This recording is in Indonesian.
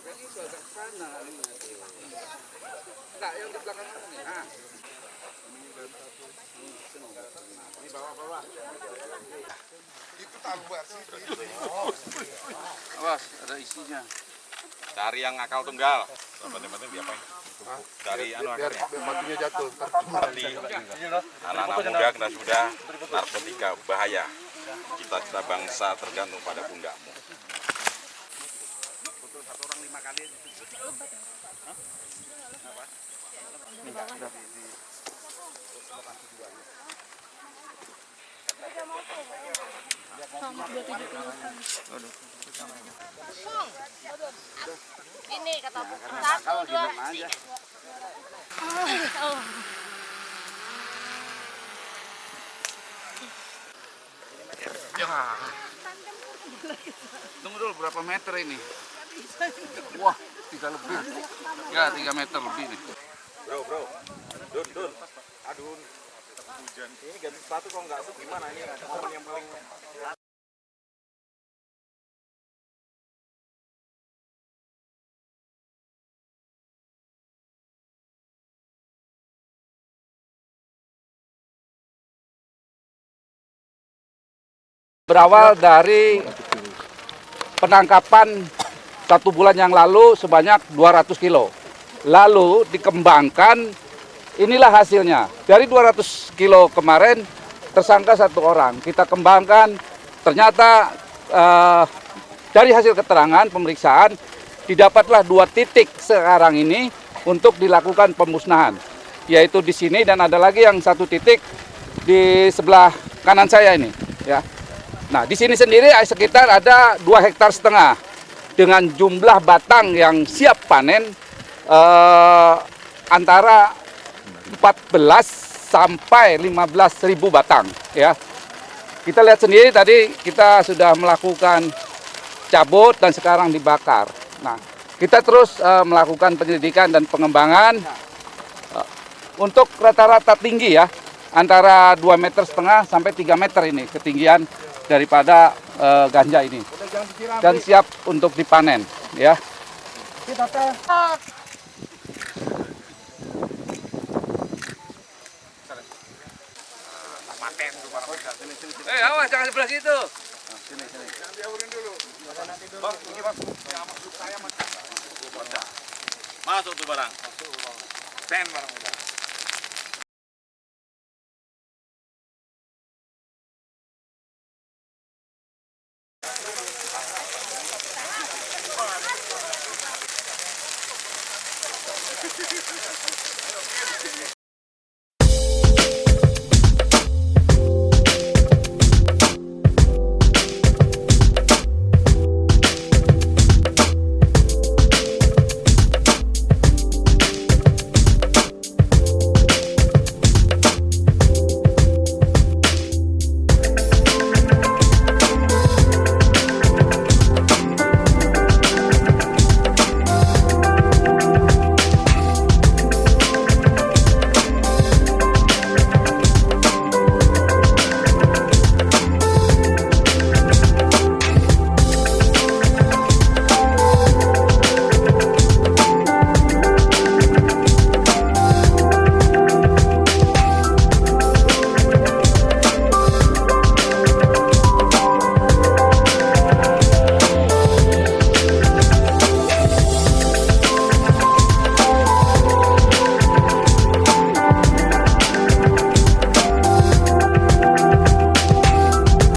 Yang itu agak sana kalinya. Enggak, yang di belakang ini. Nah. Ini bawa. Itu tambah sih. Awas, ada isinya. Cari yang akal tunggal. Penting-penting diapain? Cari biar matinya jatuh. mati. Anak-anak muda kena sudah narkotika bahaya. Cita-cita bangsa tergantung pada pundakmu. Betul, satu orang 5 kali. Ini kata Bu. 1, 2, 3. Tunggu dulu, berapa meter ini? Wah, 3 lebih. Ya, 3 meter lebih nih. Bro. Dun. Aduh. Hujan. Ini ganti sepatu kok nggak gimana ini? Momen yang paling Berawal dari penangkapan 1 bulan yang lalu sebanyak 200 kilo. Lalu dikembangkan, inilah hasilnya. Dari 200 kilo kemarin tersangka 1 orang. Kita kembangkan, ternyata dari hasil keterangan pemeriksaan didapatlah 2 titik sekarang ini untuk dilakukan pemusnahan. Yaitu di sini dan ada lagi yang 1 titik di sebelah kanan saya ini. Ya. Nah, di sini sendiri sekitar ada 2,5 hektar dengan jumlah batang yang siap panen antara 14 sampai 15.000 batang. Ya, kita lihat sendiri tadi kita sudah melakukan cabut dan sekarang dibakar. Nah, kita terus melakukan penyelidikan dan pengembangan untuk rata-rata tinggi ya, antara 2,5 meter sampai 3 meter ini ketinggian daripada ganja ini dan siap untuk dipanen ya. Awas jangan sebelah situ. Sini. Jangan diawurin dulu. Bang, ini Bang. Masuk saya masuk. Masuk tuh barang. Masuk barang. Sen barang udah.